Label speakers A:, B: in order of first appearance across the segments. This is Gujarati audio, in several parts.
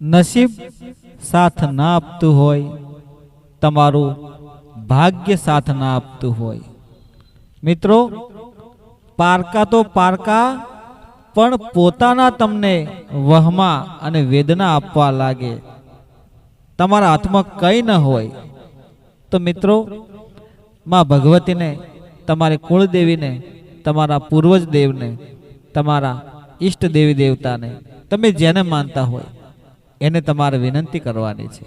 A: નસીબ સાથ ના આપતું હોય, તમારું ભાગ્ય સાથ ના આપતું હોય. મિત્રો, પારકા તો પારકા પણ પોતાના તમને વહમા અને વેદના આપવા લાગે, તમારા હાથમાં કંઈ ન હોય, તો મિત્રો માં ભગવતીને, તમારી કુળદેવીને, તમારા પૂર્વજ દેવને, તમારા ઈષ્ટ દેવી દેવતાને, તમે જેને માનતા હોય એને તમારે વિનંતી કરવાની છે.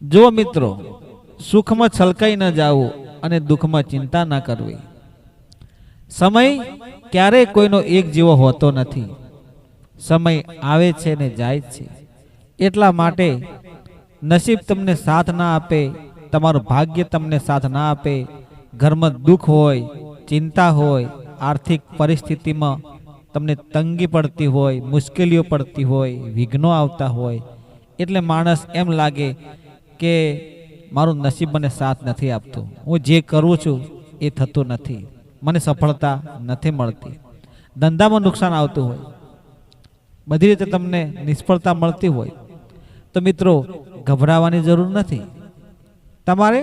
A: જો મિત્રો, સુખમાં છલકાઈ ન જાવું અને દુઃખમાં ચિંતા ન કરવી. સમય ક્યારેય કોઈનો એક જેવો હોતો નથી. સમય આવે છે ને જાય છે. એટલા માટે નસીબ તમને સાથ ના આપે, તમારું ભાગ્ય તમને સાથ ના આપે, ઘરમાં દુઃખ હોય, ચિંતા હોય, આર્થિક પરિસ્થિતિમાં તમને તંગી પડતી હોય, મુશ્કેલીઓ પડતી હોય, વિઘ્નો આવતા હોય, એટલે માણસ એમ લાગે કે મારું નસીબ મને સાથ નથી આપતું, હું જે કરું છું એ થતું નથી, મને સફળતા નથી મળતી, ધંધામાં નુકસાન આવતું હોય, બધી રીતે તમને નિષ્ફળતા મળતી હોય, તો મિત્રો ગભરાવાની જરૂર નથી. તમારે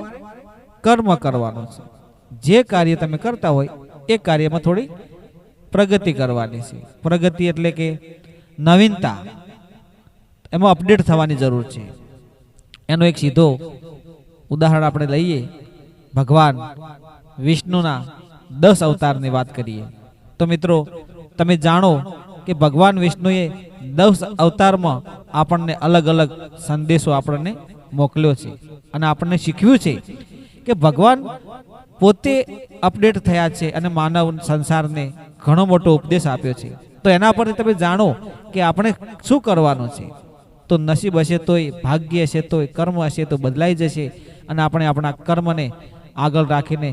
A: કર્મ કરવાનું છે. જે કાર્ય તમે કરતા હોય એ કાર્યમાં થોડી પ્રગતિ કરવાની છે. પ્રગતિ એટલે કે નવીનતા, એમાં અપડેટ થવાની જરૂર છે. એનો એક સીધો ઉદાહરણ આપણે લઈએ. ભગવાન વિષ્ણુના 10 અવતારની વાત કરીએ તો મિત્રો તમે જાણો કે ભગવાન વિષ્ણુએ 10 અવતારમાં આપણને અલગ અલગ સંદેશો આપણને મોકલ્યો છે અને આપણને શીખવ્યું છે કે ભગવાન પોતે અપડેટ થયા છે અને માનવ સંસારને ઘણો મોટો ઉપદેશ આપ્યો છે. તો એના પરથી તમે જાણો કે આપણે શું કરવાનું છે. તો નસીબ હશે તોય, ભાગ્ય હશે તોય, કર્મ હશે તો બદલાઈ જશે અને આપણે આપણા કર્મને આગળ રાખીને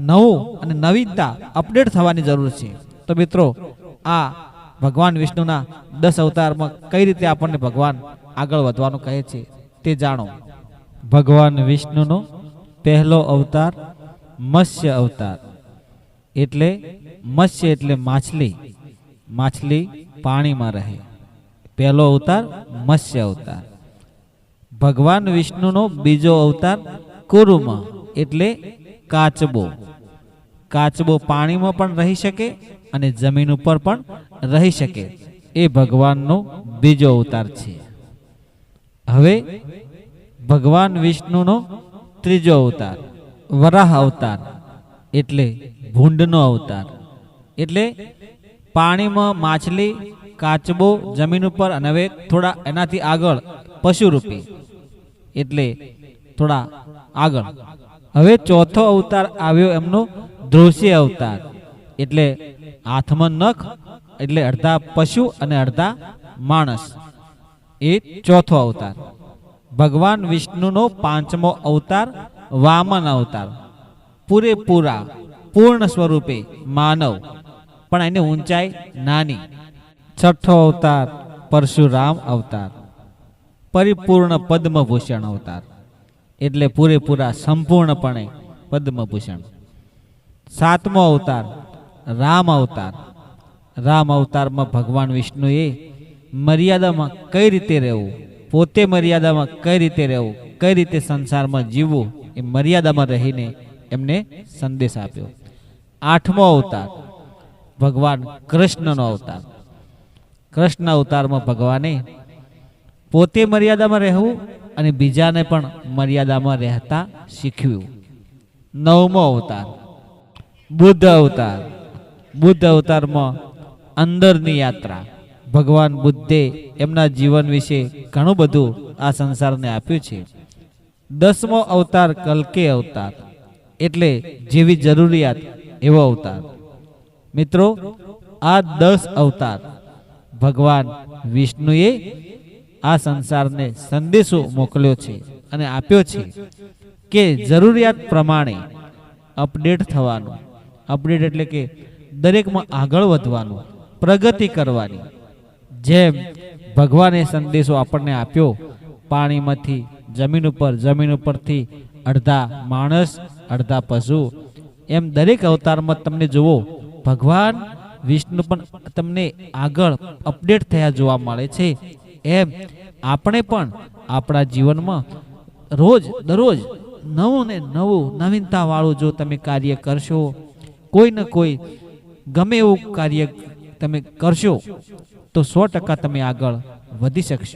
A: નવું અને નવીનતા અપડેટ થવાની જરૂર છે. તો મિત્રો, આ ભગવાન વિષ્ણુના 10 અવતારમાં કઈ રીતે આપણને ભગવાન આગળ વધવાનું કહે છે તે જાણો. ભગવાન વિષ્ણુનો પહેલો અવતાર મત્સ્ય અવતાર, એટલે મત્સ્ય એટલે માછલી, માછલી પાણીમાં રહે. પહેલો અવતાર મત્સ્ય અવતાર. ભગવાન વિષ્ણુનો બીજો અવતાર કુર્મ, એટલે કાચબો. કાચબો પાણીમાં પણ રહી શકે અને જમીન ઉપર પણ રહી શકે, એ ભગવાનનો બીજો અવતાર છે. હવે ભગવાન વિષ્ણુનો ત્રીજો અવતાર વરાહ અવતાર, એટલે ભૂંડનો અવતાર. એટલે પાણીમાં માછલી, કાચબો, જમીન ઉપર, અને હવે થોડા એનાથી આગળ પશુરૂપી, એટલે થોડા આગળ. હવે ચોથો અવતાર આવ્યો એમનો ધ્રુસી અવતાર, એટલે હાથમાં નખ, એટલે અડધા પશુ અને અડધા માણસ, એ ચોથો અવતાર. ભગવાન વિષ્ણુનો પાંચમો અવતાર વામન અવતાર, પૂરેપૂરા પૂર્ણ સ્વરૂપે માનવ, પણ એની ઊંચાઈ નાની. છઠ્ઠો અવતાર પરશુરામ અવતાર, પરિપૂર્ણ પદ્મભૂષણ અવતાર, એટલે પૂરેપૂરા સંપૂર્ણપણે પદ્મભૂષણ. સાતમો અવતાર રામ અવતાર. રામ અવતારમાં ભગવાન વિષ્ણુએ મર્યાદામાં કઈ રીતે રહેવું, પોતે મર્યાદામાં કઈ રીતે રહેવું, કઈ રીતે સંસારમાં જીવવું, એ મર્યાદામાં રહીને એમને સંદેશ આપ્યો. આઠમો અવતાર ભગવાન કૃષ્ણનો અવતાર. કૃષ્ણ અવતારમાં ભગવાને પોતે મર્યાદામાં રહેવું અને બીજાને પણ મર્યાદામાં રહેતા શીખવ્યું. નવમો અવતાર બુદ્ધ અવતાર. બુદ્ધ અવતારમાં અંદરની યાત્રા. ભગવાન બુદ્ધે એમના જીવન વિશે ઘણું બધું આ સંસારને આપ્યું છે. 10મો અવતાર કલ્કી અવતાર, એટલે જેવી જરૂરિયાત એવો અવતાર. મિત્રો, આ 10 અવતાર ભગવાન વિષ્ણુએ આ સંસારને સંદેશો મોકલ્યો છે અને આપ્યો છે કે જરૂરિયાત પ્રમાણે અપડેટ થવાનું. અપડેટ એટલે કે દરેકમાં આગળ વધવાનું, પ્રગતિ કરવાની. જેમ ભગવાને સંદેશો આપણને આપ્યો પાણીમાંથી જમીન ઉપર, જમીન ઉપરથી અડધા માણસ અડધા પશુ, એમ દરેક અવતારમાં તમને જુઓ ભગવાન વિષ્ણુ પણ તમને આગળ અપડેટ થયા જોવા મળે છે. એમ આપણે પણ આપણા જીવનમાં રોજ દરરોજ નવું ને નવું નવીનતા વાળું જો તમે કાર્ય કરશો, કોઈ ને કોઈ ગમે એવું કાર્ય તમે કરશો તો 100% તમે આગળ વધી શકશો.